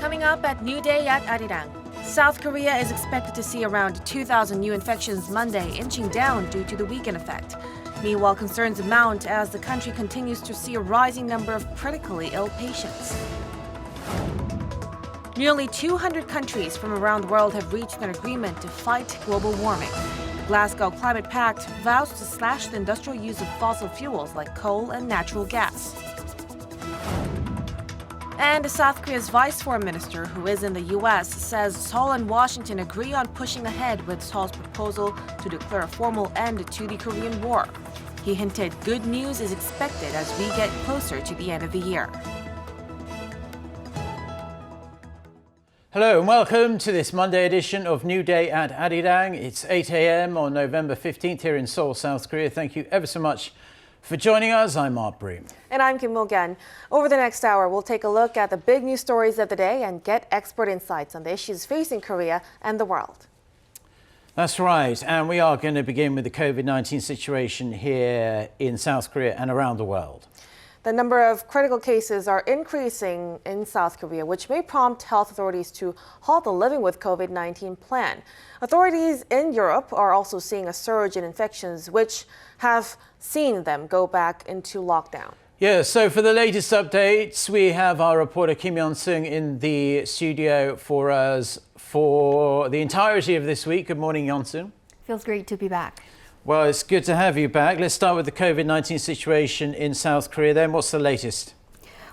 Coming up at New Day at Arirang. South Korea is expected to see around 2,000 new infections Monday, inching down due to the weekend effect. Meanwhile, concerns mount as the country continues to see a rising number of critically ill patients. Nearly 200 countries from around the world have reached an agreement to fight global warming. The Glasgow Climate Pact vows to slash the industrial use of fossil fuels like coal and natural gas. And South Korea's vice foreign minister, who is in the U.S., says Seoul and Washington agree on pushing ahead with Seoul's proposal to declare a formal end to the Korean War. He hinted good news is expected as we get closer to the end of the year. Hello and welcome to this Monday edition of New Day at Arirang. It's 8 a.m. on November 15th here in Seoul, South Korea. Thank you ever so much for joining us. I'm Mark Broom. And I'm Kim Mil-gyan. Over the next hour, we'll take a look at the big news stories of the day and get expert insights on the issues facing Korea and the world. That's right. And we are going to begin with the COVID-19 situation here in South Korea and around the world. The number of critical cases are increasing in South Korea, which may prompt health authorities to halt the Living with COVID-19 plan. Authorities in Europe are also seeing a surge in infections, which have seen them go back into lockdown. Yeah, so for the latest updates, we have our reporter Kim Yeon-sung in the studio for us for the entirety of this week. Good morning, Yeon-sung. Feels great to be back. Well, it's good to have you back. Let's start with the COVID-19 situation in South Korea then. What's the latest?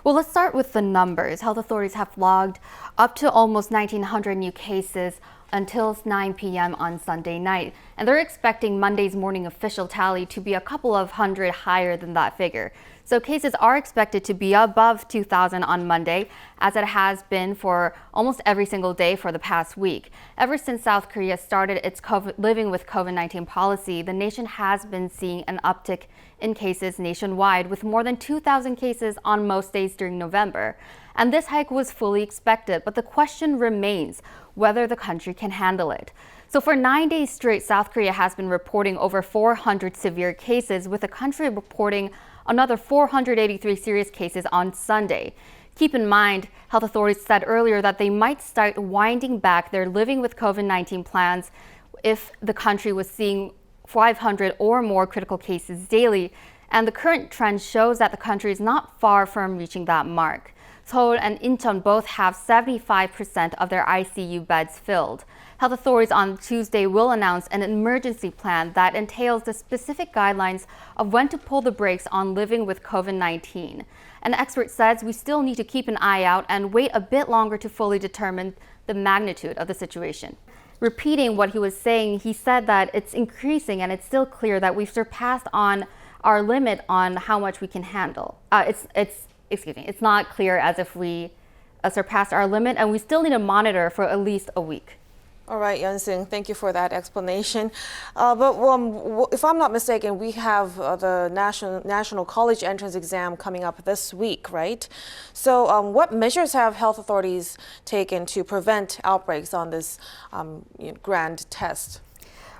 Well, let's start with the numbers. Health authorities have logged up to almost 1,900 new cases until 9 p.m. on Sunday night. And they're expecting Monday's morning official tally to be a couple of hundred higher than that figure. So cases are expected to be above 2,000 on Monday, as it has been for almost every single day for the past week. Ever since South Korea started its Living with COVID-19 policy, the nation has been seeing an uptick in cases nationwide, with more than 2,000 cases on most days during November. And this hike was fully expected, but the question remains whether the country can handle it. So for 9 days straight, South Korea has been reporting over 400 severe cases, with the country reporting another 483 serious cases on Sunday. Keep in mind, health authorities said earlier that they might start winding back their Living with COVID-19 plans if the country was seeing 500 or more critical cases daily. And the current trend shows that the country is not far from reaching that mark. Seoul and Incheon both have 75% of their ICU beds filled. Health authorities on Tuesday will announce an emergency plan that entails the specific guidelines of when to pull the brakes on living with COVID-19. An expert says we still need to keep an eye out and wait a bit longer to fully determine the magnitude of the situation. Repeating what he was saying, he said that it's increasing and it's still clear that we've surpassed on our limit on how much we can handle. It's not clear as if we surpassed our limit, and we still need to monitor for at least a week. All right, Yeon-sung, thank you for that explanation. If I'm not mistaken, we have the National College Entrance Exam coming up this week, right? So what measures have health authorities taken to prevent outbreaks on this grand test?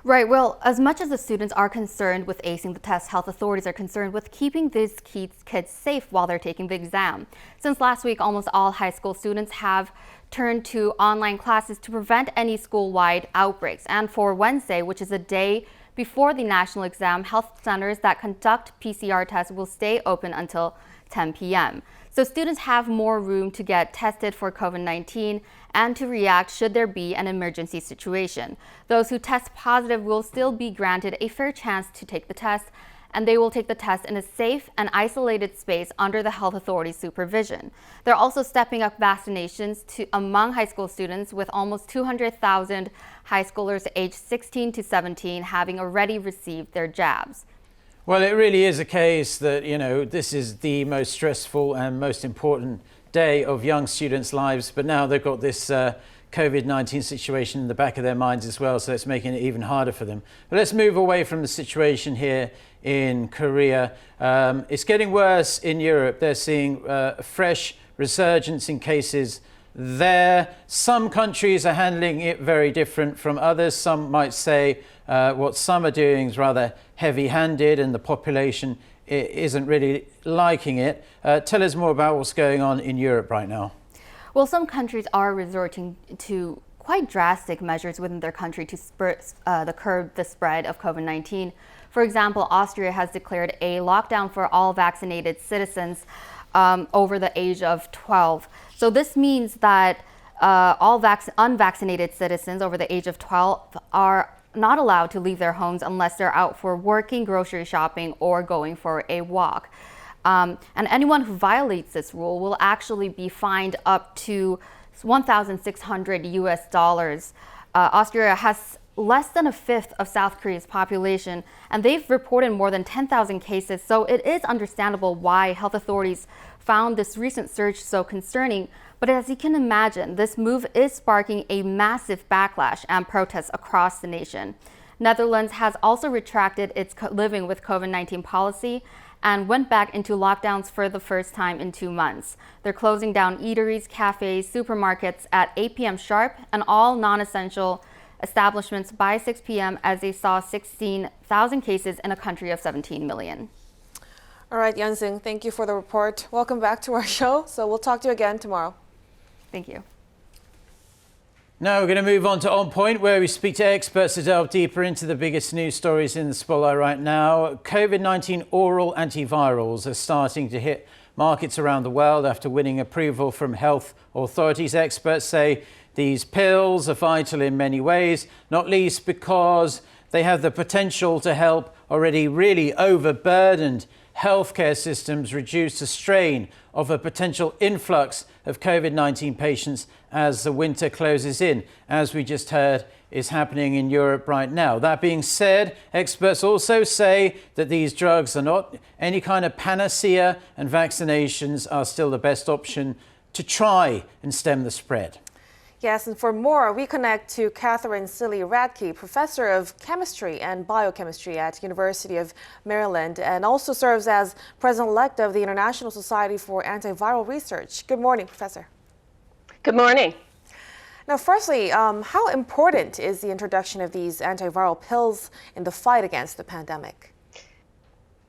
Right. Well, as much as the students are concerned with acing the test, health authorities are concerned with keeping these kids safe while they're taking the exam. Since last week, almost all high school students have turned to online classes to prevent any school-wide outbreaks. And for Wednesday, which is the day before the national exam, health centers that conduct PCR tests will stay open until 10 p.m. So students have more room to get tested for COVID-19 and to react should there be an emergency situation. Those who test positive will still be granted a fair chance to take the test, and they will take the test in a safe and isolated space under the health authorities' supervision. They're also stepping up vaccinations among high school students, with almost 200,000 high schoolers aged 16 to 17 having already received their jabs. Well, it really is a case that, this is the most stressful and most important day of young students' lives, but now they've got this COVID-19 situation in the back of their minds as well, so it's making it even harder for them. But let's move away from the situation here in Korea. It's getting worse in Europe. They're seeing a fresh resurgence in cases there. Some countries are handling it very different from others. Some might say what some are doing is rather heavy-handed and the population isn't really liking it. Tell us more about what's going on in Europe right now. Well, some countries are resorting to quite drastic measures within their country to curb the spread of COVID-19. For example, Austria has declared a lockdown for all vaccinated citizens over the age of 12. So this means that all unvaccinated citizens over the age of 12 are not allowed to leave their homes unless they're out for working, grocery shopping, or going for a walk. And anyone who violates this rule will actually be fined up to $1,600 US. Austria has less than a fifth of South Korea's population, and they've reported more than 10,000 cases. So it is understandable why health authorities found this recent surge so concerning. But as you can imagine, this move is sparking a massive backlash and protests across the nation. Netherlands has also retracted its living with COVID-19 policy and went back into lockdowns for the first time in 2 months. They're closing down eateries, cafes, supermarkets at 8 p.m. sharp and all non-essential establishments by 6 p.m. as they saw 16,000 cases in a country of 17 million. All right, Yunsing, thank you for the report. Welcome back to our show. So we'll talk to you again tomorrow. Thank you. Now we're going to move on to On Point, where we speak to experts to delve deeper into the biggest news stories in the spotlight right now. COVID-19 oral antivirals are starting to hit markets around the world after winning approval from health authorities. Experts say these pills are vital in many ways, not least because they have the potential to help already really overburdened healthcare systems reduce the strain of a potential influx of COVID-19 patients as the winter closes in, as we just heard is happening in Europe right now. That being said, experts also say that these drugs are not any kind of panacea and vaccinations are still the best option to try and stem the spread. Yes, and for more, we connect to Catherine Cilli-Radke, professor of chemistry and biochemistry at University of Maryland, and also serves as president-elect of the International Society for Antiviral Research. Good morning, Professor. Good morning. Now, firstly, how important is the introduction of these antiviral pills in the fight against the pandemic?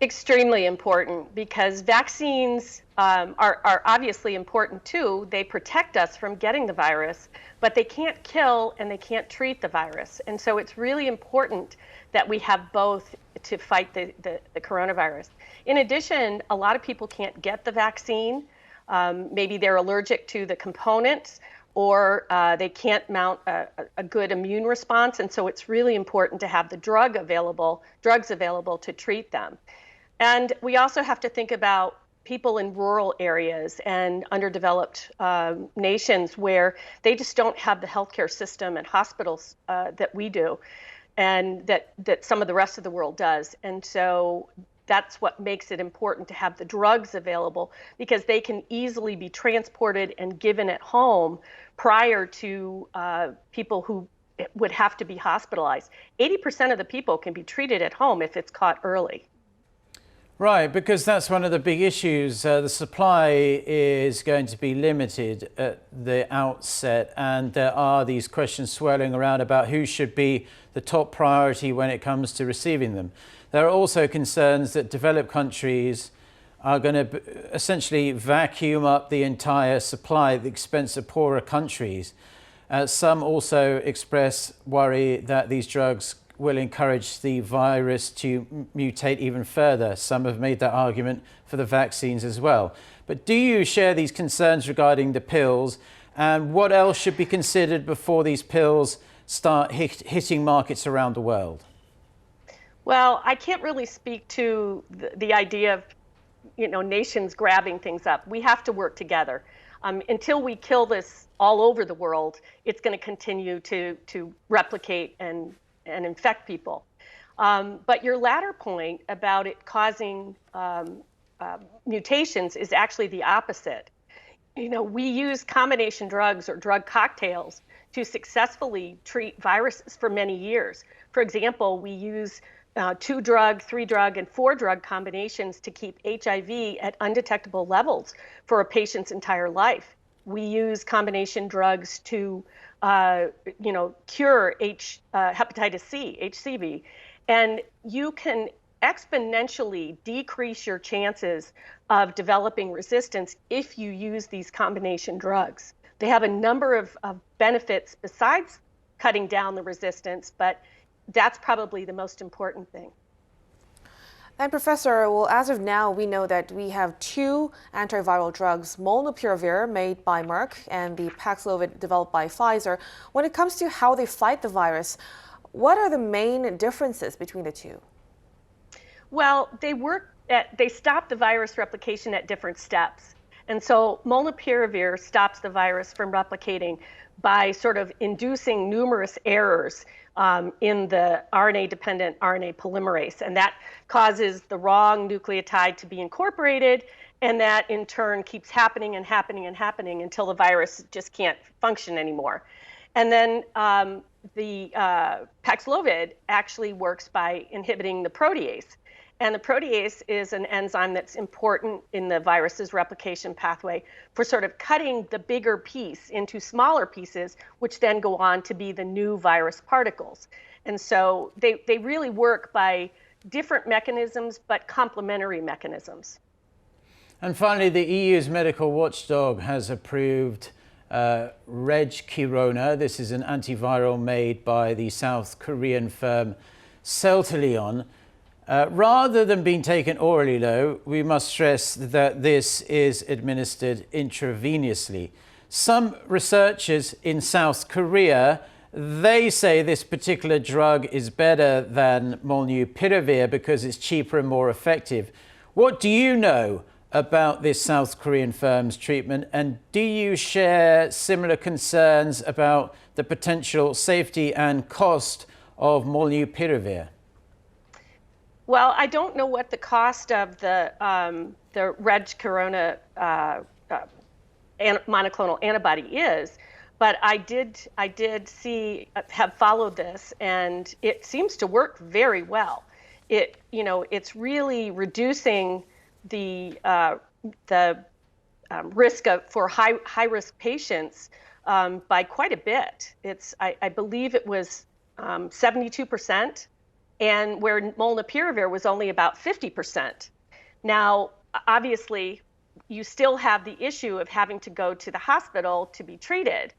Extremely important, because vaccines are obviously important too. They protect us from getting the virus, but they can't kill and they can't treat the virus. And so it's really important that we have both to fight the coronavirus. In addition, a lot of people can't get the vaccine. Maybe they're allergic to the components, or they can't mount a good immune response. And so it's really important to have the drugs available to treat them. And we also have to think about people in rural areas and underdeveloped nations where they just don't have the healthcare system and hospitals that we do, and that some of the rest of the world does. And so that's what makes it important to have the drugs available, because they can easily be transported and given at home prior to people who would have to be hospitalized. 80% of the people can be treated at home if it's caught early. Right, because that's one of the big issues. The supply is going to be limited at the outset, and there are these questions swirling around about who should be the top priority when it comes to receiving them. There are also concerns that developed countries are going to essentially vacuum up the entire supply at the expense of poorer countries. Some also express worry that these drugs will encourage the virus to mutate even further. Some have made that argument for the vaccines as well. But do you share these concerns regarding the pills? And what else should be considered before these pills start hitting markets around the world? Well, I can't really speak to the idea of nations grabbing things up. We have to work together. Until we kill this all over the world, it's going to continue to replicate and infect people. But your latter point about it causing mutations is actually the opposite. We use combination drugs or drug cocktails to successfully treat viruses for many years. For example, we use 2-drug, 3-drug, and 4-drug combinations to keep HIV at undetectable levels for a patient's entire life. We use combination drugs to cure hepatitis C, HCV, and you can exponentially decrease your chances of developing resistance if you use these combination drugs. they have a number of benefits besides cutting down the resistance, but that's probably the most important thing. And Professor, well, as of now, we know that we have two antiviral drugs, molnupiravir made by Merck and the Paxlovid developed by Pfizer. When it comes to how they fight the virus, what are the main differences between the two? Well, they stop the virus replication at different steps. And so molnupiravir stops the virus from replicating by sort of inducing numerous errors in the RNA-dependent RNA polymerase. And that causes the wrong nucleotide to be incorporated, and that in turn keeps happening and happening and happening until the virus just can't function anymore. And then the Paxlovid actually works by inhibiting the protease. And the protease is an enzyme that's important in the virus's replication pathway for sort of cutting the bigger piece into smaller pieces, which then go on to be the new virus particles. And so they really work by different mechanisms, but complementary mechanisms. And finally, the EU's medical watchdog has approved Regkirona. This is an antiviral made by the South Korean firm Celtilion. Rather than being taken orally, though, we must stress that this is administered intravenously. Some researchers in South Korea, they say this particular drug is better than molnupiravir because it's cheaper and more effective. What do you know about this South Korean firm's treatment, and do you share similar concerns about the potential safety and cost of molnupiravir? Well, I don't know what the cost of the Regkirona monoclonal antibody is, but I did have followed this, and it seems to work very well. It's really reducing the risk for high risk patients by quite a bit. I believe it was 72%. And where molnupiravir was only about 50%. Now, obviously, you still have the issue of having to go to the hospital to be treated.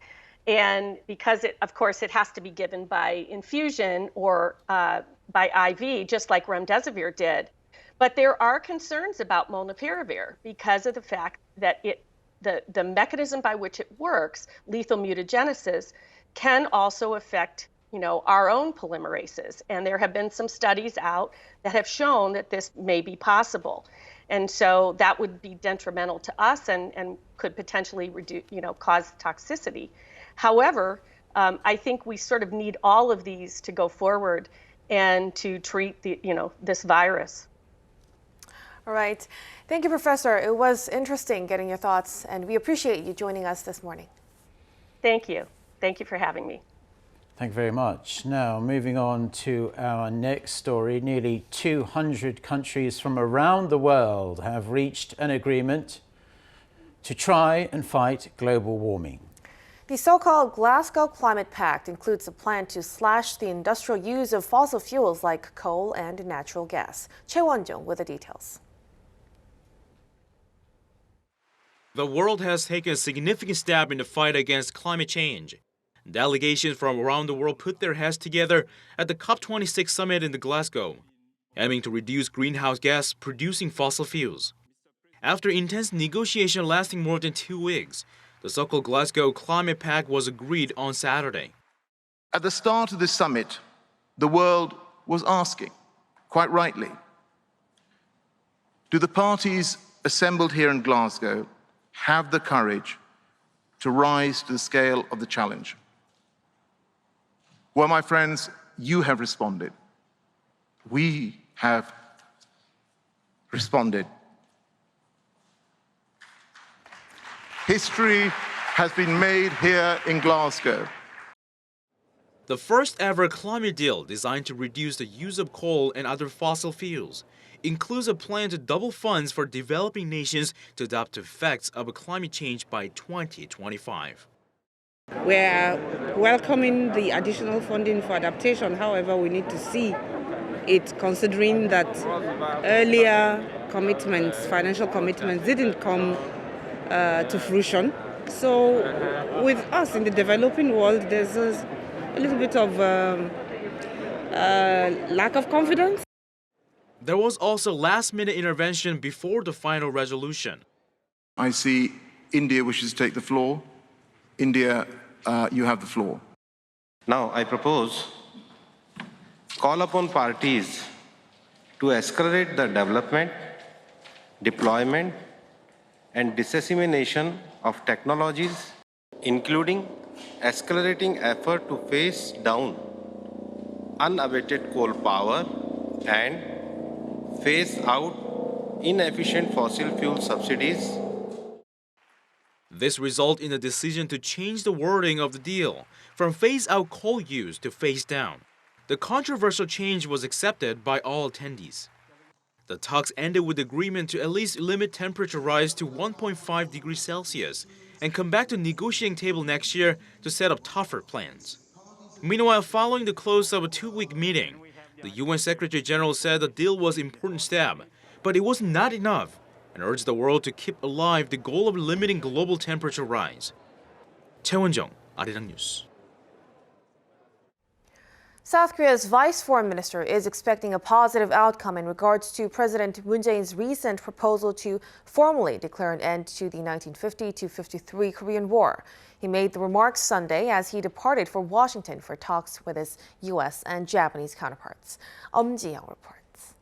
And because, of course, it has to be given by infusion or by IV, just like remdesivir did. But there are concerns about molnupiravir because of the fact that the mechanism by which it works, lethal mutagenesis, can also affect our own polymerases. And there have been some studies out that have shown that this may be possible. And so that would be detrimental to us and could potentially cause toxicity. However, I think we sort of need all of these to go forward and to treat this virus. All right. Thank you, Professor. It was interesting getting your thoughts, and we appreciate you joining us this morning. Thank you. Thank you for having me. Thank you very much. Now, moving on to our next story. Nearly 200 countries from around the world have reached an agreement to try and fight global warming. The so-called Glasgow Climate Pact includes a plan to slash the industrial use of fossil fuels like coal and natural gas. Choi Won-jung with the details. The world has taken a significant step in the fight against climate change. Delegations from around the world put their heads together at the COP26 summit in Glasgow, aiming to reduce greenhouse gas producing fossil fuels. After intense negotiation lasting more than 2 weeks, the so-called Glasgow Climate Pact was agreed on Saturday. At the start of this summit, the world was asking, quite rightly, do the parties assembled here in Glasgow have the courage to rise to the scale of the challenge? Well, my friends, you have responded. We have responded. History has been made here in Glasgow. The first ever climate deal designed to reduce the use of coal and other fossil fuels includes a plan to double funds for developing nations to adapt to effects of climate change by 2025. We are welcoming the additional funding for adaptation. However, we need to see it considering that earlier commitments, financial commitments, didn't come to fruition. So with us in the developing world, there's a little bit of lack of confidence. There was also last-minute intervention before the final resolution. I see India wishes to take the floor. India, you have the floor. Now, I propose call upon parties to accelerate the development, deployment, and dissemination of technologies, including accelerating effort to phase down unabated coal power and phase out inefficient fossil fuel subsidies. This resulted in a decision to change the wording of the deal from phase out coal use to phase down. The controversial change was accepted by all attendees. The talks ended with agreement to at least limit temperature rise to 1.5 degrees Celsius and come back to negotiating table next year to set up tougher plans. Meanwhile, following the close of a 2-week meeting, the UN Secretary General said the deal was an important step, but it was not enough, and urged the world to keep alive the goal of limiting global temperature rise. 최원정, Arirang News. South Korea's vice foreign minister is expecting a positive outcome in regards to President Moon Jae-in's recent proposal to formally declare an end to the 1950-53 Korean War. He made the remarks Sunday as he departed for Washington for talks with his U.S. and Japanese counterparts. Ji-young reports.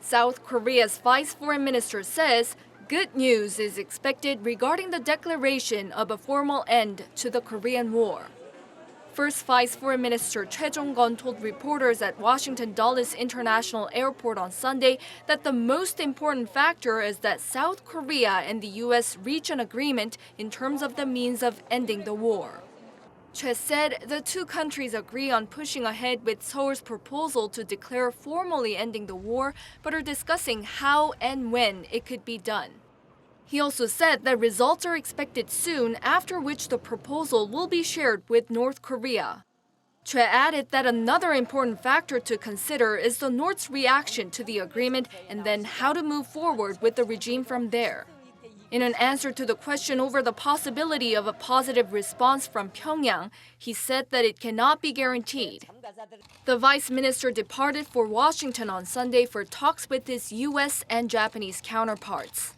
South Korea's vice foreign minister says good news is expected regarding the declaration of a formal end to the Korean War. First Vice Foreign Minister Choi Jong-gun told reporters at Washington Dulles International Airport on Sunday that the most important factor is that South Korea and the U.S. reach an agreement in terms of the means of ending the war. Choi said the two countries agree on pushing ahead with Seoul's proposal to declare formally ending the war, but are discussing how and when it could be done. He also said that results are expected soon, after which the proposal will be shared with North Korea. Choi added that another important factor to consider is the North's reaction to the agreement and then how to move forward with the regime from there. In an answer to the question over the possibility of a positive response from Pyongyang, he said that it cannot be guaranteed. The vice minister departed for Washington on Sunday for talks with his U.S. and Japanese counterparts.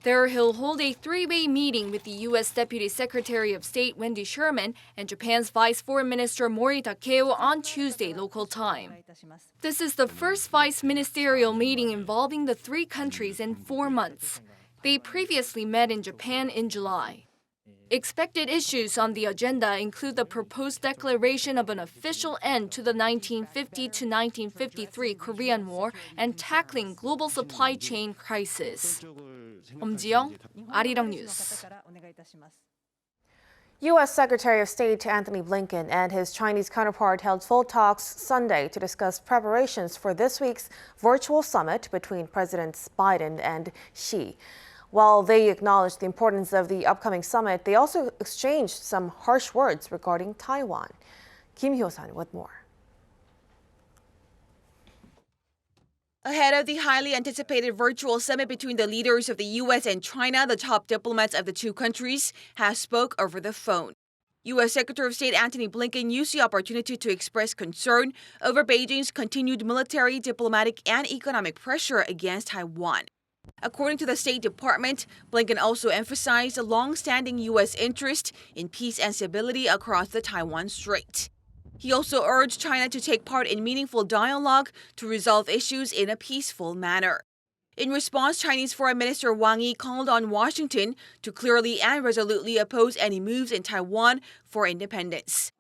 There, he'll hold a three-way meeting with the U.S. Deputy Secretary of State Wendy Sherman and Japan's Vice Foreign Minister Mori Takeo on Tuesday local time. This is the first vice ministerial meeting involving the three countries in 4 months. They previously met in Japan in July. Expected issues on the agenda include the proposed declaration of an official end to the 1950 to 1953 Korean War and tackling global supply chain crisis. Ji-young, Arirang News. U.S. Secretary of State Antony Blinken and his Chinese counterpart held full talks Sunday to discuss preparations for this week's virtual summit between Presidents Biden and Xi. While they acknowledged the importance of the upcoming summit, they also exchanged some harsh words regarding Taiwan. Kim Hyo-san with more. Ahead of the highly anticipated virtual summit between the leaders of the U.S. and China, the top diplomats of the two countries have spoke over the phone. U.S. Secretary of State Antony Blinken used the opportunity to express concern over Beijing's continued military, diplomatic, and economic pressure against Taiwan. According to the State Department, Blinken also emphasized a long-standing U.S. interest in peace and stability across the Taiwan Strait. He also urged China to take part in meaningful dialogue to resolve issues in a peaceful manner. In response, Chinese Foreign Minister Wang Yi called on Washington to clearly and resolutely oppose any moves in Taiwan for independence.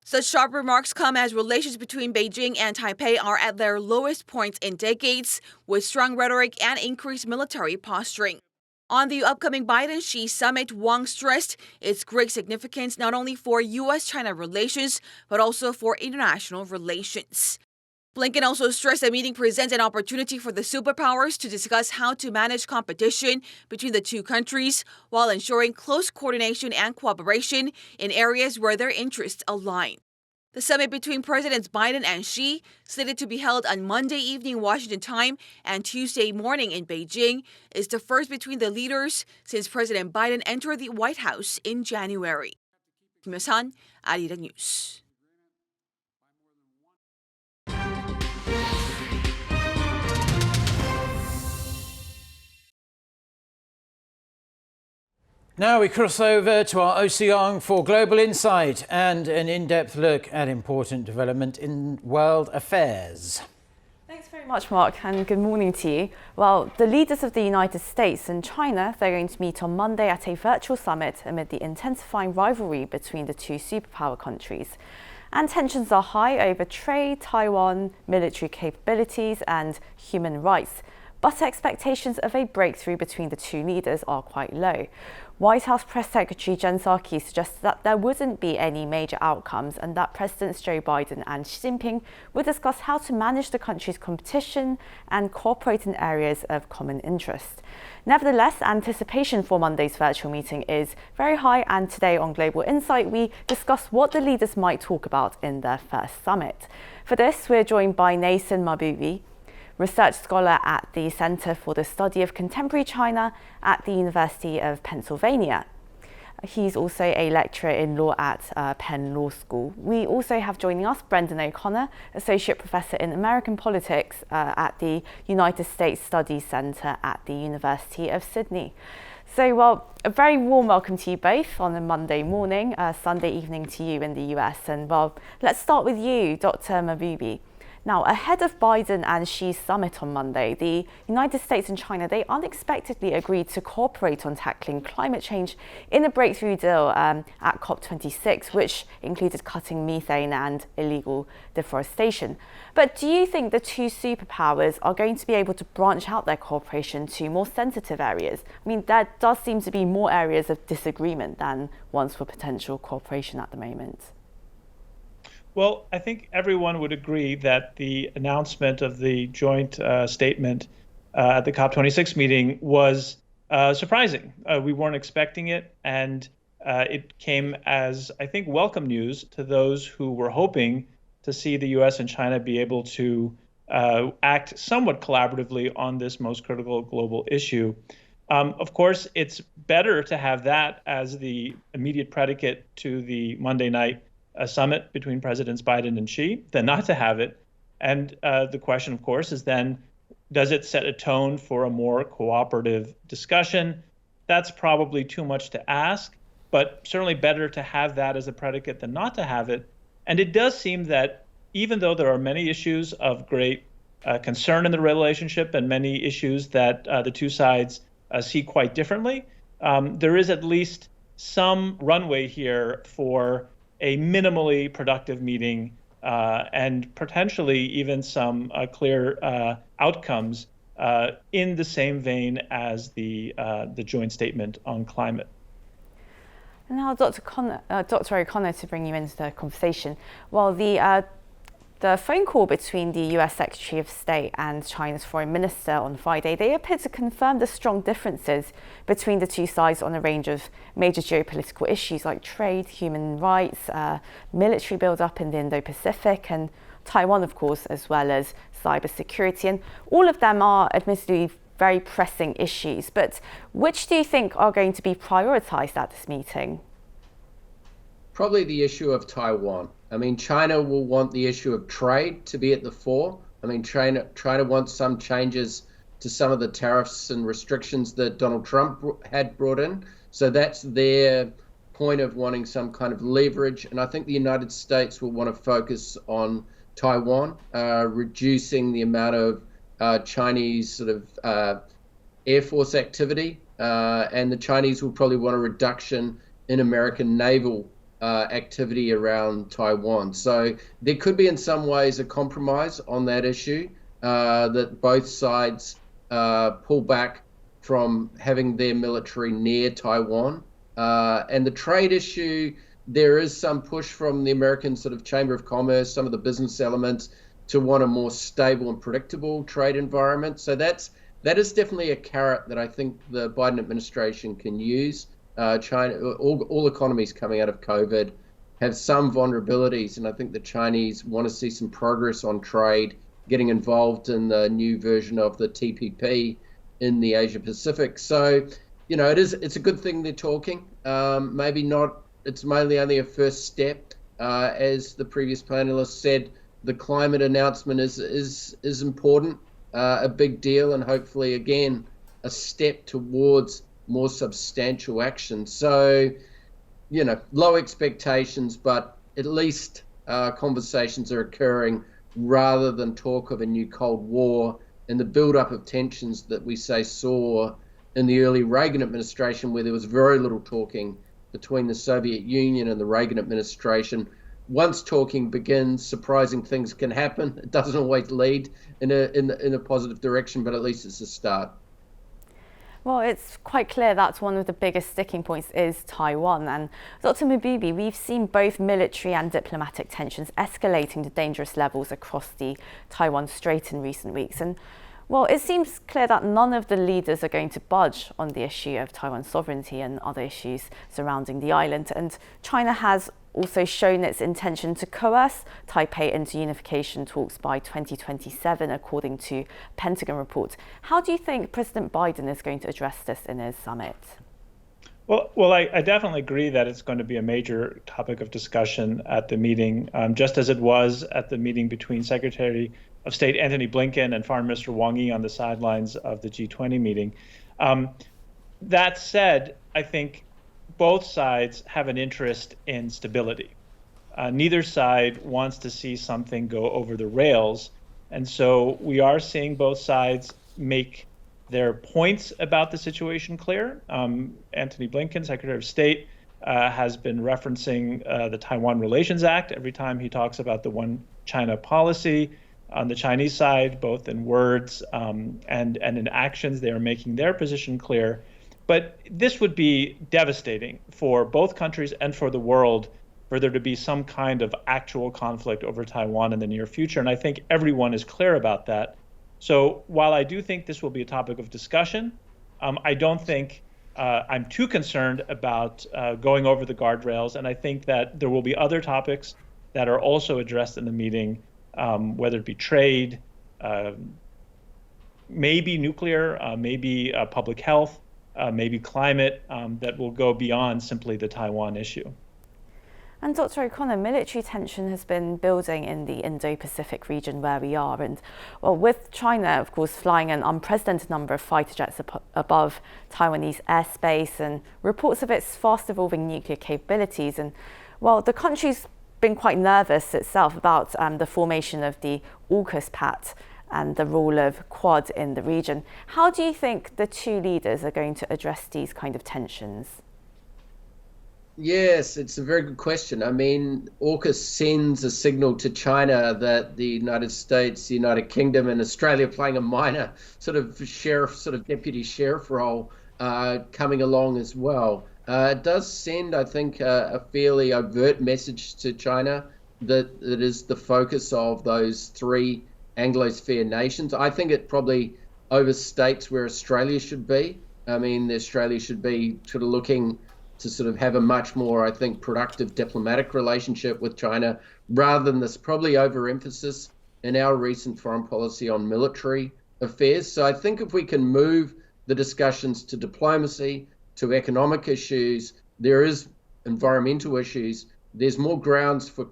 Such sharp remarks come as relations between Beijing and Taipei are at their lowest points in decades, with strong rhetoric and increased military posturing. On the upcoming Biden-Xi summit, Wang stressed its great significance not only for U.S.-China relations, but also for international relations. Blinken also stressed the meeting presents an opportunity for the superpowers to discuss how to manage competition between the two countries while ensuring close coordination and cooperation in areas where their interests align. The summit between Presidents Biden and Xi, slated to be held on Monday evening Washington time and Tuesday morning in Beijing, is the first between the leaders since President Biden entered the White House in January. Kim Yo-san, Arirang News. Now we cross over to our OConnor for global insight and an in-depth look at important development in world affairs. Thanks very much, Mark, and good morning to you. Well, the leaders of the United States and China, they're going to meet on Monday at a virtual summit amid the intensifying rivalry between the two superpower countries. And tensions are high over trade, Taiwan, military capabilities and human rights. But expectations of a breakthrough between the two leaders are quite low. White House Press Secretary Jen Psaki suggests that there wouldn't be any major outcomes and that Presidents Joe Biden and Xi Jinping would discuss how to manage the country's competition and cooperate in areas of common interest. Nevertheless, anticipation for Monday's virtual meeting is very high, and today on Global Insight we discuss what the leaders might talk about in their first summit. For this, we're joined by Nathan Mabubi, research scholar at the Center for the Study of Contemporary China at the University of Pennsylvania. He's also a lecturer in law at Penn Law School. We also have joining us Brendan O'Connor, Associate Professor in American Politics at the United States Studies Center at the University of Sydney. So, well, a very warm welcome to you both on a Monday morning, Sunday evening to you in the US. And, well, let's start with you, Dr. Mabubi. Now, ahead of Biden and Xi's summit on Monday, the United States and China, they unexpectedly agreed to cooperate on tackling climate change in a breakthrough deal at COP26, which included cutting methane and illegal deforestation. But do you think the two superpowers are going to be able to branch out their cooperation to more sensitive areas? I mean, there does seem to be more areas of disagreement than ones for potential cooperation at the moment. Well, I think everyone would agree that the announcement of the joint statement at the COP26 meeting was surprising. We weren't expecting it, and it came as, I think, welcome news to those who were hoping to see the U.S. and China be able to act somewhat collaboratively on this most critical global issue. Of course, it's better to have that as the immediate predicate to the Monday night a summit between Presidents Biden and Xi than not to have it. And the question, of course, is then, does it set a tone for a more cooperative discussion? That's probably too much to ask, but certainly better to have that as a predicate than not to have it. And it does seem that even though there are many issues of great concern in the relationship and many issues that the two sides see quite differently, there is at least some runway here for a minimally productive meeting and potentially even some clear outcomes in the same vein as the joint statement on climate. And now, Dr. O'Connor, to bring you into the conversation. Well, the phone call between the US Secretary of State and China's Foreign Minister on Friday, they appear to confirm the strong differences between the two sides on a range of major geopolitical issues like trade, human rights, military build-up in the Indo-Pacific, and Taiwan, of course, as well as cybersecurity. And all of them are admittedly very pressing issues. But which do you think are going to be prioritized at this meeting? Probably the issue of Taiwan. I mean, China will want the issue of trade to be at the fore. I mean, China wants some changes to some of the tariffs and restrictions that Donald Trump had brought in. So that's their point of wanting some kind of leverage. And I think the United States will want to focus on Taiwan, reducing the amount of Chinese sort of Air Force activity. And the Chinese will probably want a reduction in American naval activity around Taiwan. So there could be in some ways a compromise on that issue, that both sides pull back from having their military near Taiwan. And the trade issue, there is some push from the American sort of Chamber of Commerce, some of the business elements, to want a more stable and predictable trade environment. So that is definitely a carrot that I think the Biden administration can use. China, all economies coming out of COVID have some vulnerabilities, and I think the Chinese want to see some progress on trade, getting involved in the new version of the TPP in the Asia Pacific. So, it's a good thing they're talking. Maybe not. It's mainly only a first step. As the previous panelist said, the climate announcement is important, a big deal, and hopefully again a step towards more substantial action. So, low expectations, but at least conversations are occurring rather than talk of a new Cold War and the build-up of tensions that we saw in the early Reagan administration, where there was very little talking between the Soviet Union and the Reagan administration. Once talking begins, surprising things can happen. It doesn't always lead in a positive direction, but at least it's a start. Well, it's quite clear that's one of the biggest sticking points is Taiwan. And Dr. Mabubi, we've seen both military and diplomatic tensions escalating to dangerous levels across the Taiwan Strait in recent weeks. And well, it seems clear that none of the leaders are going to budge on the issue of Taiwan's sovereignty and other issues surrounding the island. And China has also shown its intention to coerce Taipei into unification talks by 2027, according to Pentagon report. How do you think President Biden is going to address this in his summit? Well, I definitely agree that it's going to be a major topic of discussion at the meeting, just as it was at the meeting between Secretary of State Antony Blinken and Foreign Minister Wang Yi on the sidelines of the G20 meeting. That said, I think both sides have an interest in stability. Neither side wants to see something go over the rails. And so we are seeing both sides make their points about the situation clear. Antony Blinken, Secretary of State, has been referencing the Taiwan Relations Act every time he talks about the One China policy. On the Chinese side, both in words and in actions, they are making their position clear. But this would be devastating for both countries and for the world for there to be some kind of actual conflict over Taiwan in the near future. And I think everyone is clear about that. So while I do think this will be a topic of discussion, I don't think I'm too concerned about going over the guardrails. And I think that there will be other topics that are also addressed in the meeting, whether it be trade, maybe nuclear, maybe public health, maybe climate, that will go beyond simply the Taiwan issue. And Dr. O'Connor, military tension has been building in the Indo-Pacific region where we are. And well, with China, of course, flying an unprecedented number of fighter jets above Taiwanese airspace and reports of its fast-evolving nuclear capabilities. And well, the country's been quite nervous itself about the formation of the AUKUS pact and the role of Quad in the region. How do you think the two leaders are going to address these kind of tensions? Yes, it's a very good question. I mean, AUKUS sends a signal to China that the United States, the United Kingdom, and Australia playing a minor sort of deputy sheriff role coming along as well. It does send, I think, a fairly overt message to China that it is the focus of those three Anglosphere nations. I think it probably overstates where Australia should be. I mean, Australia should be sort of looking to sort of have a much more, I think, productive diplomatic relationship with China, rather than this probably overemphasis in our recent foreign policy on military affairs. So I think if we can move the discussions to diplomacy, to economic issues, there is environmental issues, there's more grounds for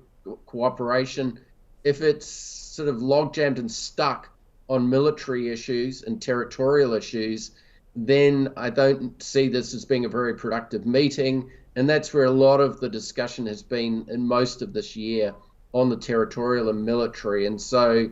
cooperation. If it's sort of logjammed and stuck on military issues and territorial issues, then I don't see this as being a very productive meeting. And that's where a lot of the discussion has been in most of this year, on the territorial and military. And so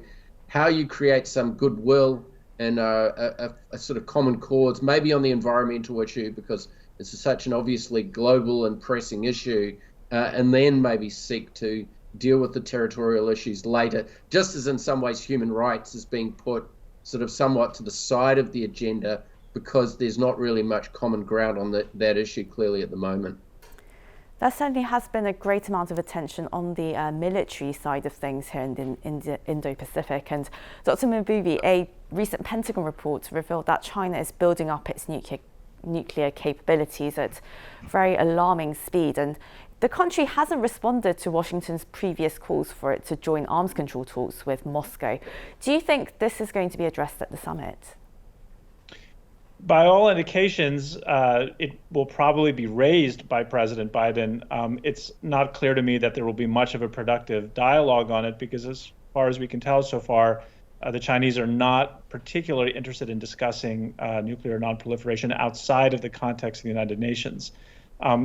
how you create some goodwill and a sort of common cause, maybe on the environmental issue, because it's such an obviously global and pressing issue, and then maybe seek to deal with the territorial issues later, just as in some ways human rights is being put sort of somewhat to the side of the agenda because there's not really much common ground on that issue clearly at the moment. There certainly has been a great amount of attention on the military side of things here in the Indo-Pacific. And Dr. Mabubi, a recent Pentagon report revealed that China is building up its nuclear nuclear capabilities at very alarming speed. And the country hasn't responded to Washington's previous calls for it to join arms control talks with Moscow. Do you think this is going to be addressed at the summit? By all indications, it will probably be raised by President Biden. It's not clear to me that there will be much of a productive dialogue on it because as far as we can tell so far, the Chinese are not particularly interested in discussing nuclear nonproliferation outside of the context of the United Nations.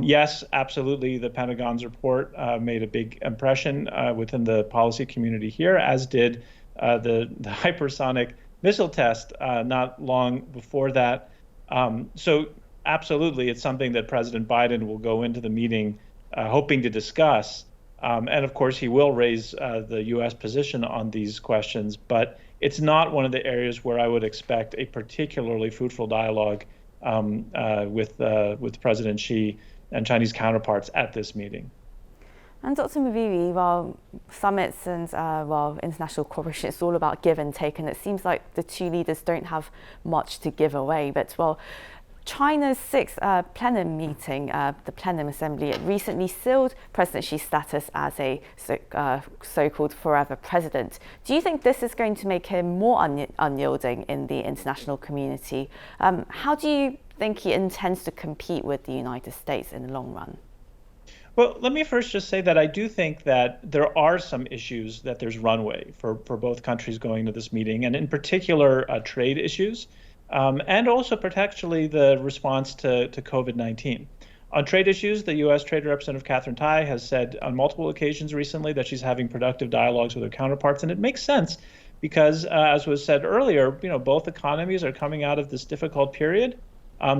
Yes, absolutely, the Pentagon's report made a big impression within the policy community here, as did the hypersonic missile test not long before that. So absolutely, it's something that President Biden will go into the meeting hoping to discuss. And of course, he will raise the U.S. position on these questions, but it's not one of the areas where I would expect a particularly fruitful dialogue with President Xi and Chinese counterparts at this meeting. And Dr. Mabiri, while summits and international cooperation, it's all about give and take, and it seems like the two leaders don't have much to give away. But China's sixth plenum meeting, the plenum assembly, it recently sealed President Xi's status as a so-called forever president. Do you think this is going to make him more unyielding in the international community? How do you think he intends to compete with the United States in the long run? Well, let me first just say that I do think that there are some issues that there's runway for both countries going to this meeting, and in particular, trade issues, and also potentially the response to COVID-19. On trade issues, the U.S. Trade Representative Catherine Tai has said on multiple occasions recently that she's having productive dialogues with her counterparts, and it makes sense because, as was said earlier, both economies are coming out of this difficult period.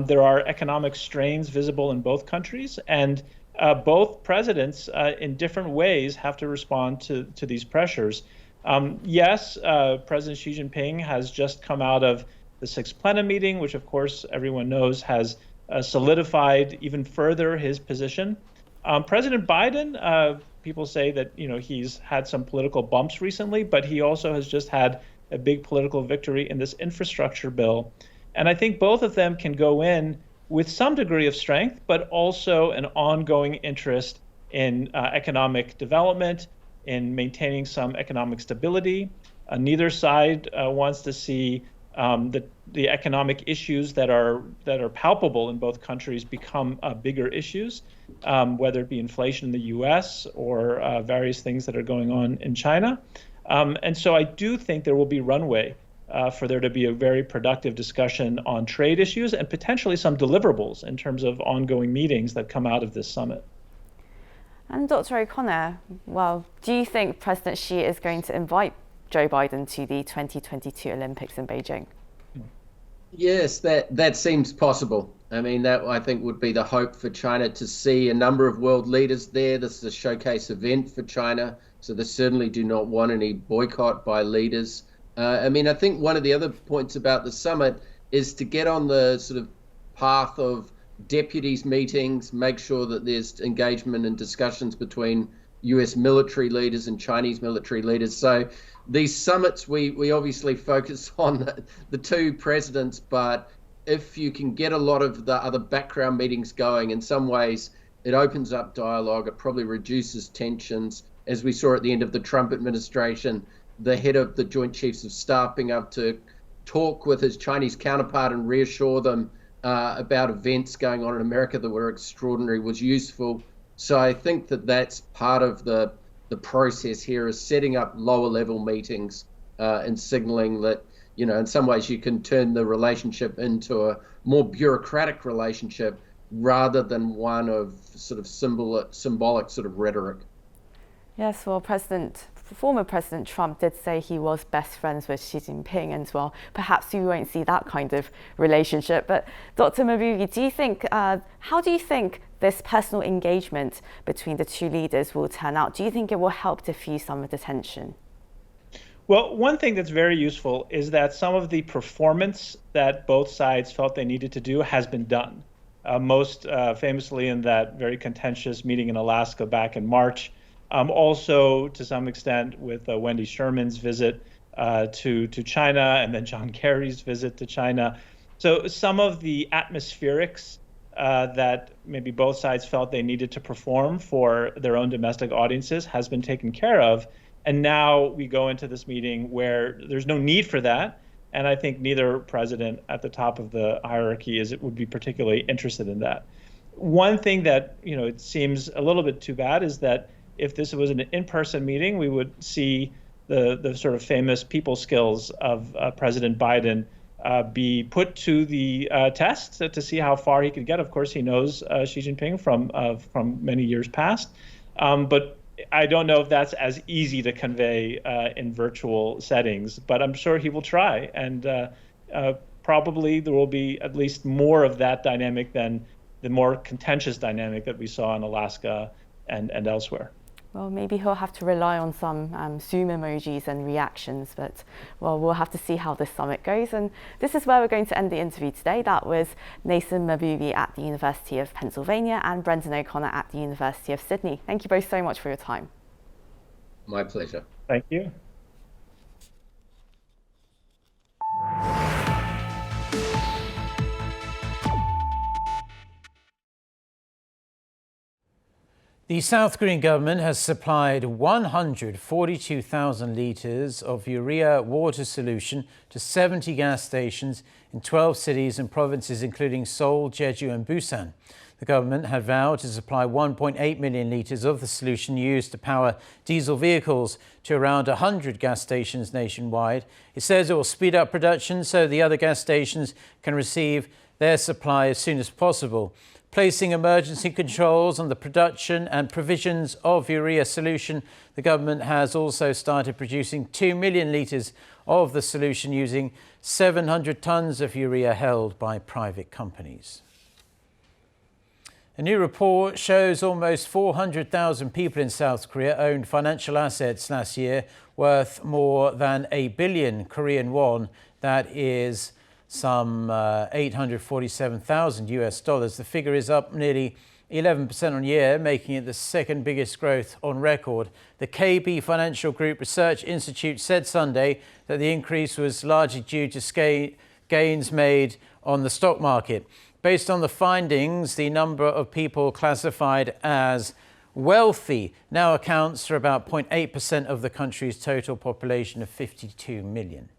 There are economic strains visible in both countries, and both presidents in different ways have to respond to these pressures. Yes, President Xi Jinping has just come out of the sixth plenum meeting, which of course everyone knows has solidified even further his position. President Biden, people say that he's had some political bumps recently, but he also has just had a big political victory in this infrastructure bill. And I think both of them can go in with some degree of strength, but also an ongoing interest in economic development, in maintaining some economic stability. Neither side wants to see the economic issues that are palpable in both countries become bigger issues, whether it be inflation in the U.S. or various things that are going on in China. And so I do think there will be runway for there to be a very productive discussion on trade issues and potentially some deliverables in terms of ongoing meetings that come out of this summit. And Dr. O'Connor, do you think President Xi is going to invite Joe Biden to the 2022 Olympics in Beijing? Yes, that seems possible. I mean, that I think would be the hope for China, to see a number of world leaders there. This is a showcase event for China, so they certainly do not want any boycott by leaders. I think one of the other points about the summit is to get on the sort of path of deputies meetings, make sure that there's engagement and discussions between US military leaders and Chinese military leaders. So these summits, we obviously focus on the two presidents, but if you can get a lot of the other background meetings going, in some ways it opens up dialogue, it probably reduces tensions. As we saw at the end of the Trump administration, the head of the Joint Chiefs of Staff being able to talk with his Chinese counterpart and reassure them about events going on in America that were extraordinary was useful. So I think that that's part of the process here, is setting up lower level meetings and signaling that, in some ways you can turn the relationship into a more bureaucratic relationship rather than one of sort of symbolic sort of rhetoric. Yes, former President Trump did say he was best friends with Xi Jinping, and perhaps we won't see that kind of relationship. But Dr. Mabiri, how do you think this personal engagement between the two leaders will turn out? Do you think it will help diffuse some of the tension? Well, one thing that's very useful is that some of the performance that both sides felt they needed to do has been done. Most famously in that very contentious meeting in Alaska back in March. Also, to some extent, with Wendy Sherman's visit to China, and then John Kerry's visit to China. So some of the atmospherics that maybe both sides felt they needed to perform for their own domestic audiences has been taken care of. And now we go into this meeting where there's no need for that. And I think neither president at the top of the hierarchy would be particularly interested in that. One thing that, it seems a little bit too bad is that if this was an in-person meeting, we would see the sort of famous people skills of President Biden be put to the test to see how far he could get. Of course, he knows Xi Jinping from many years past, but I don't know if that's as easy to convey in virtual settings. But I'm sure he will try, and probably there will be at least more of that dynamic than the more contentious dynamic that we saw in Alaska and elsewhere. Well, maybe he'll have to rely on some Zoom emojis and reactions, but we'll have to see how this summit goes. And this is where we're going to end the interview today. That was Nathan Mabubi at the University of Pennsylvania and Brendan O'Connor at the University of Sydney. Thank you both so much for your time. My pleasure. Thank you. The South Korean government has supplied 142,000 litres of urea water solution to 70 gas stations in 12 cities and provinces, including Seoul, Jeju and Busan. The government had vowed to supply 1.8 million litres of the solution used to power diesel vehicles to around 100 gas stations nationwide. It says it will speed up production so the other gas stations can receive their supply as soon as possible. Placing emergency controls on the production and provisions of urea solution, the government has also started producing 2 million litres of the solution using 700 tonnes of urea held by private companies. A new report shows almost 400,000 people in South Korea owned financial assets last year worth more than 1 billion Korean won. That is some $847,000 US. The figure is up nearly 11% on year, making it the second biggest growth on record. The KB Financial Group Research Institute said Sunday that the increase was largely due to gains made on the stock market. Based on the findings, the number of people classified as wealthy now accounts for about 0.8% of the country's total population of 52 million.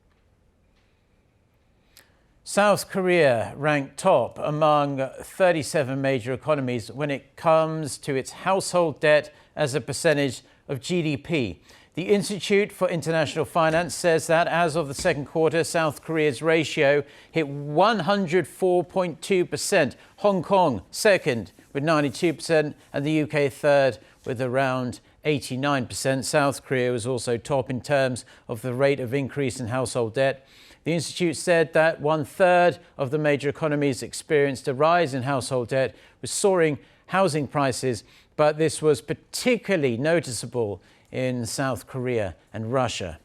South Korea ranked top among 37 major economies when it comes to its household debt as a percentage of GDP. The Institute for International Finance says that as of the second quarter, South Korea's ratio hit 104.2%, Hong Kong second with 92%, and the UK third with around 89%. South Korea was also top in terms of the rate of increase in household debt. The Institute said that 1/3 of the major economies experienced a rise in household debt with soaring housing prices, but this was particularly noticeable in South Korea and Russia.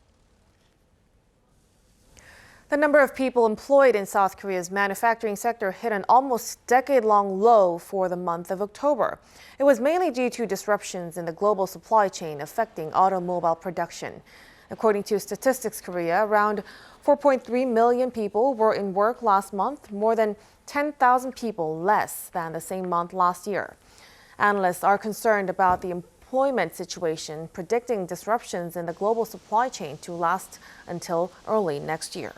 The number of people employed in South Korea's manufacturing sector hit an almost decade-long low for the month of October. It was mainly due to disruptions in the global supply chain affecting automobile production. According to Statistics Korea, around 4.3 million people were in work last month, more than 10,000 people less than the same month last year. Analysts are concerned about the employment situation, predicting disruptions in the global supply chain to last until early next year.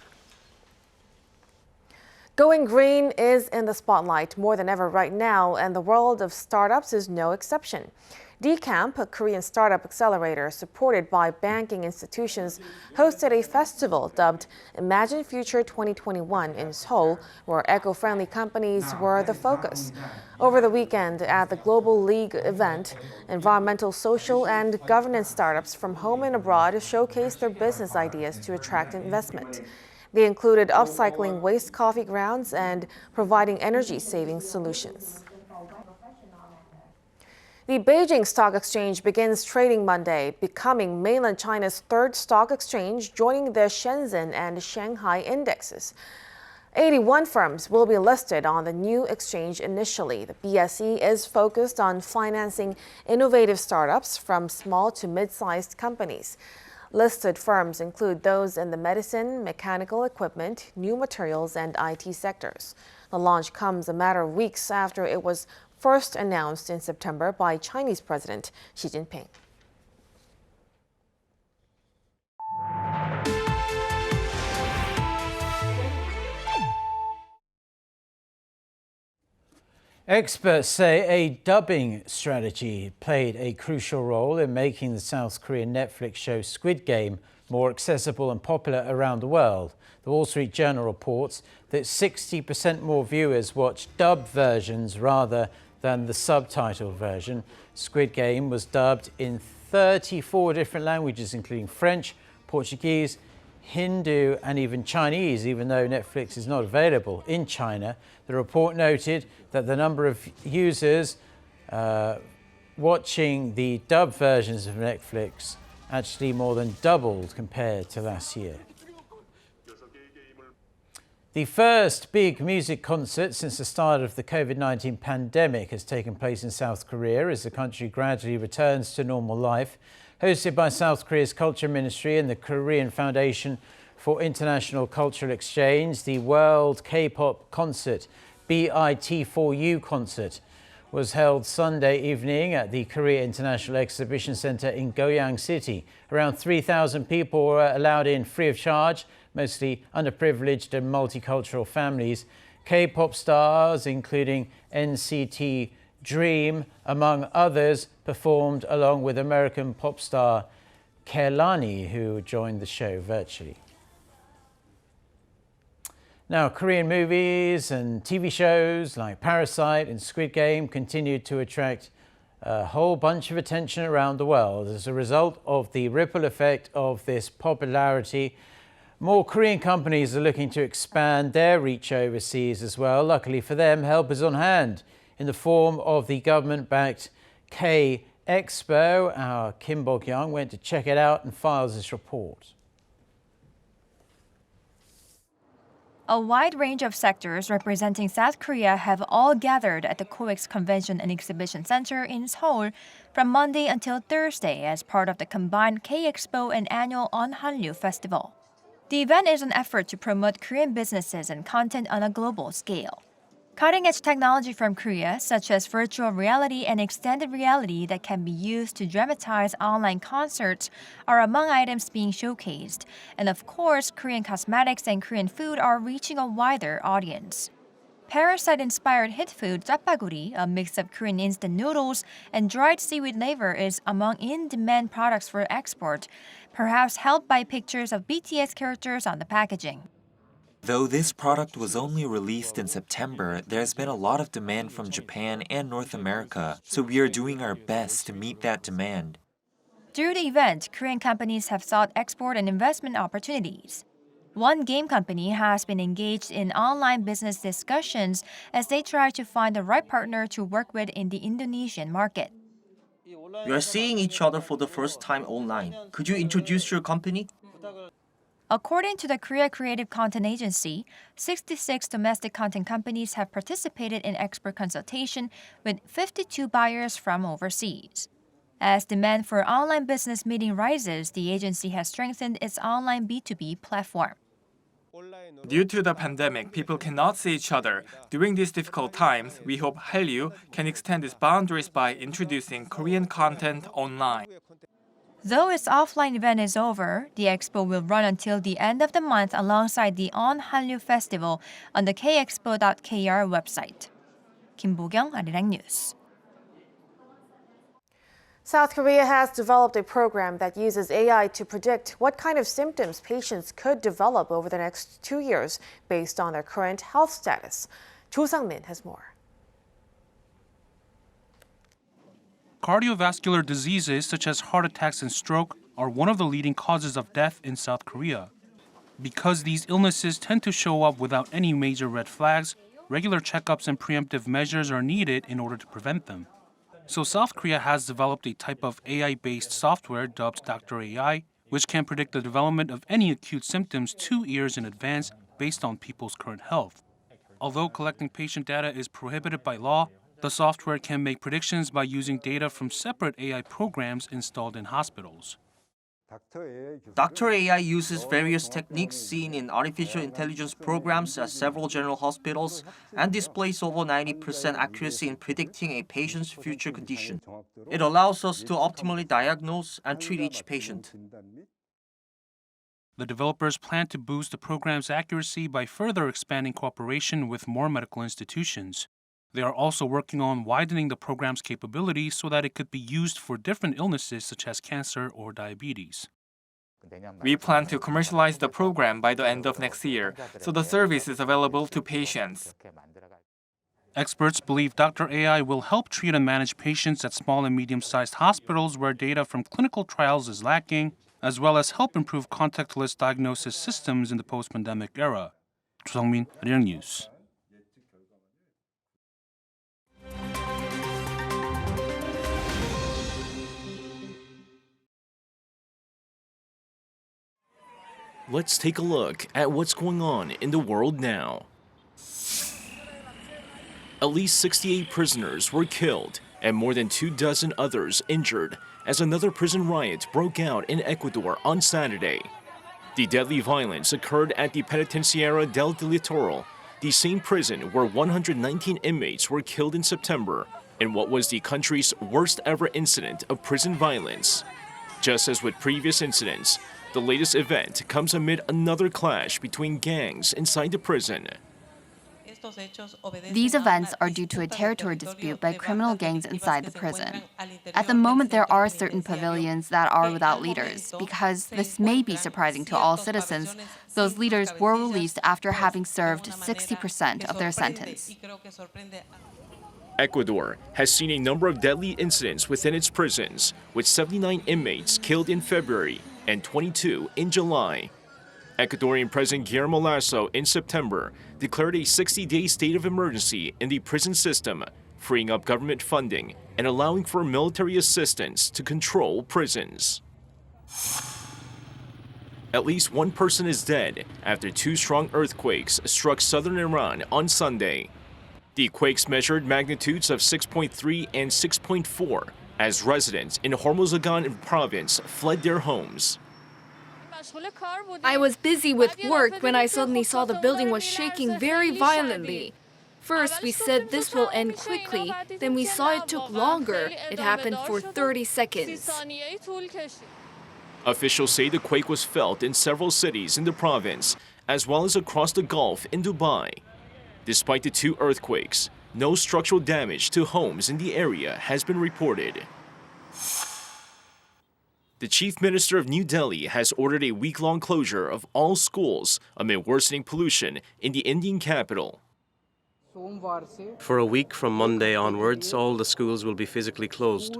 Going green is in the spotlight more than ever right now, and the world of startups is no exception. DCamp, a Korean startup accelerator supported by banking institutions, hosted a festival dubbed Imagine Future 2021 in Seoul, where eco-friendly companies were the focus. Over the weekend at the Global League event, environmental, social, and governance startups from home and abroad showcased their business ideas to attract investment. They included upcycling waste coffee grounds and providing energy-saving solutions. The Beijing Stock Exchange begins trading Monday, becoming mainland China's third stock exchange, joining the Shenzhen and Shanghai indexes. 81 firms will be listed on the new exchange initially. The BSE is focused on financing innovative startups from small to mid-sized companies. Listed firms include those in the medicine, mechanical equipment, new materials, and IT sectors. The launch comes a matter of weeks after it was first announced in September by Chinese President Xi Jinping. Experts say a dubbing strategy played a crucial role in making the South Korean Netflix show Squid Game more accessible and popular around the world. The Wall Street Journal reports that 60% more viewers watched dubbed versions rather than the subtitled version. Squid Game was dubbed in 34 different languages, including French, Portuguese, Hindu and even Chinese, even though Netflix is not available in China. The report noted that the number of users watching the dubbed versions of Netflix actually more than doubled compared to last year. The first big music concert since the start of the COVID-19 pandemic has taken place in South Korea as the country gradually returns to normal life. Hosted by South Korea's Culture Ministry and the Korean Foundation for International Cultural Exchange, the World K-pop Concert, BIT4U Concert, was held Sunday evening at the Korea International Exhibition Center in Goyang City. Around 3,000 people were allowed in free of charge, mostly underprivileged and multicultural families. K-pop stars, including NCT Dream, among others, performed along with American pop star Kehlani, who joined the show virtually. Now, Korean movies and TV shows like Parasite and Squid Game continued to attract a whole bunch of attention around the world. As a result of the ripple effect of this popularity, more Korean companies are looking to expand their reach overseas as well. Luckily for them, help is on hand in the form of the government-backed Expo. Our Kim Bok-young went to check it out and files this report. A wide range of sectors representing South Korea have all gathered at the COEX Convention and Exhibition Center in Seoul from Monday until Thursday as part of the combined K-Expo and annual On-Han류 Festival. The event is an effort to promote Korean businesses and content on a global scale. Cutting-edge technology from Korea, such as virtual reality and extended reality that can be used to dramatize online concerts, are among items being showcased. And of course, Korean cosmetics and Korean food are reaching a wider audience. Parasite-inspired hit food 짜파구리, a mix of Korean instant noodles and dried seaweed liver, is among in-demand products for export, perhaps helped by pictures of BTS characters on the packaging. Though this product was only released in September, there's been a lot of demand from Japan and North America, so we are doing our best to meet that demand. Through the event, Korean companies have sought export and investment opportunities. One game company has been engaged in online business discussions as they try to find the right partner to work with in the Indonesian market. We are seeing each other for the first time online. Could you introduce your company? According to the Korea Creative Content Agency, 66 domestic content companies have participated in expert consultation with 52 buyers from overseas. As demand for online business meeting rises, the agency has strengthened its online B2B platform. Due to the pandemic, people cannot see each other. During these difficult times, we hope Hallyu can extend its boundaries by introducing Korean content online. Though its offline event is over, the expo will run until the end of the month alongside the On-Han류 Festival on the kexpo.kr website. Kim Bok-young, Arirang News. South Korea has developed a program that uses AI to predict what kind of symptoms patients could develop over the next 2 years based on their current health status. Cho Sang-min has more. Cardiovascular diseases such as heart attacks and stroke are one of the leading causes of death in South Korea. Because these illnesses tend to show up without any major red flags, regular checkups and preemptive measures are needed in order to prevent them. So South Korea has developed a type of AI-based software dubbed Dr. AI, which can predict the development of any acute symptoms 2 years in advance based on people's current health. Although collecting patient data is prohibited by law, the software can make predictions by using data from separate AI programs installed in hospitals. Dr. AI uses various techniques seen in artificial intelligence programs at several general hospitals and displays over 90% accuracy in predicting a patient's future condition. It allows us to optimally diagnose and treat each patient. The developers plan to boost the program's accuracy by further expanding cooperation with more medical institutions. They are also working on widening the program's capability so that it could be used for different illnesses such as cancer or diabetes. We plan to commercialize the program by the end of next year, so the service is available to patients. Experts believe Dr. AI will help treat and manage patients at small and medium-sized hospitals where data from clinical trials is lacking, as well as help improve contactless diagnosis systems in the post-pandemic era. 조성민, Arirang News. Let's take a look at what's going on in the world now. At least 68 prisoners were killed and more than 24 others injured as another prison riot broke out in Ecuador on Saturday. The deadly violence occurred at the Penitenciaria del Litoral, the same prison where 119 inmates were killed in September in what was the country's worst ever incident of prison violence. Just as with previous incidents, the latest event comes amid another clash between gangs inside the prison. These events are due to a territory dispute by criminal gangs inside the prison. At the moment, there are certain pavilions that are without leaders. Because this may be surprising to all citizens, those leaders were released after having served 60% of their sentence. Ecuador has seen a number of deadly incidents within its prisons, with 79 inmates killed in February and 22 in July. Ecuadorian President Guillermo Lasso in September declared a 60-day state of emergency in the prison system, freeing up government funding and allowing for military assistance to control prisons. At least one person is dead after two strong earthquakes struck southern Iran on Sunday. The quakes measured magnitudes of 6.3 and 6.4 as residents in Hormozgan province fled their homes. I was busy with work when I suddenly saw the building was shaking very violently. First, we said this will end quickly, then we saw it took longer. It happened for 30 seconds. Officials say the quake was felt in several cities in the province, as well as across the Gulf in Dubai. Despite the two earthquakes, no structural damage to homes in the area has been reported. The Chief Minister of New Delhi has ordered a week-long closure of all schools amid worsening pollution in the Indian capital. For a week from Monday onwards, all the schools will be physically closed.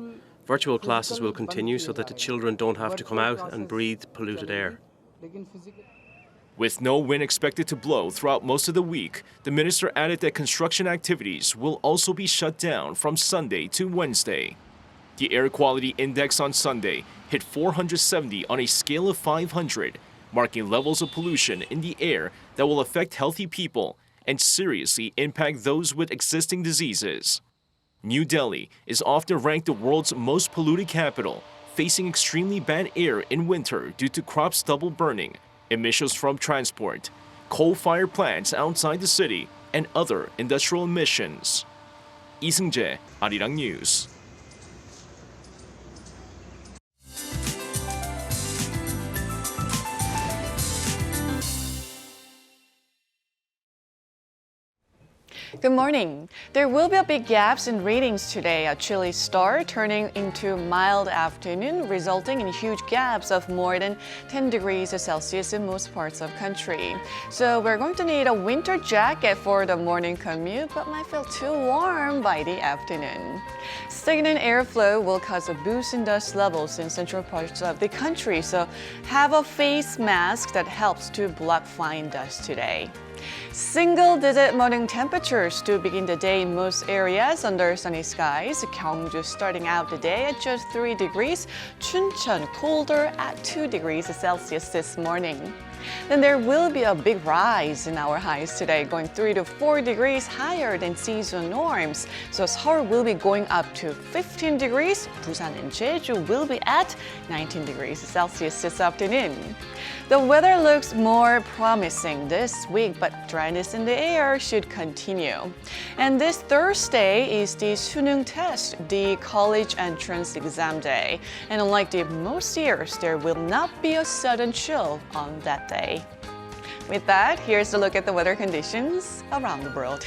Virtual classes will continue so that the children don't have to come out and breathe polluted air. With no wind expected to blow throughout most of the week, the minister added that construction activities will also be shut down from Sunday to Wednesday. The air quality index on Sunday hit 470 on a scale of 500, marking levels of pollution in the air that will affect healthy people and seriously impact those with existing diseases. New Delhi is often ranked the world's most polluted capital, facing extremely bad air in winter due to crop stubble burning, emissions from transport, coal-fired plants outside the city, and other industrial emissions. Lee Seung-jae, Arirang News. Good morning. There will be a big gaps in readings today. A chilly start turning into mild afternoon, resulting in huge gaps of more than 10 degrees Celsius in most parts of the country. So we're going to need a winter jacket for the morning commute, but might feel too warm by the afternoon. Stagnant airflow will cause a boost in dust levels in central parts of the country, so have a face mask that helps to block fine dust today. Single-digit morning temperatures to begin the day in most areas under sunny skies. Gyeongju starting out the day at just 3 degrees. Chuncheon colder at 2 degrees Celsius this morning. Then there will be a big rise in our highs today, going 3 to 4 degrees higher than season norms. So Seoul will be going up to 15 degrees. Busan and Jeju will be at 19 degrees Celsius this afternoon. The weather looks more promising this week, but dryness in the air should continue. And this Thursday is the Sunung test, the college entrance exam day. And unlike most years, there will not be a sudden chill on that day. With that, here's a look at the weather conditions around the world.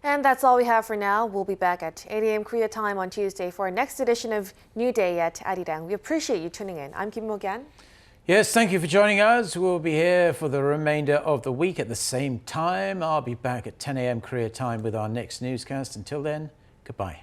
And that's all we have for now. We'll be back at 8 a.m. Korea time on Tuesday for our next edition of New Day at Arirang. We appreciate you tuning in. I'm Kim Mo-gyan. Yes, thank you for joining us. We'll be here for the remainder of the week at the same time. I'll be back at 10 a.m. Korea time with our next newscast. Until then, goodbye.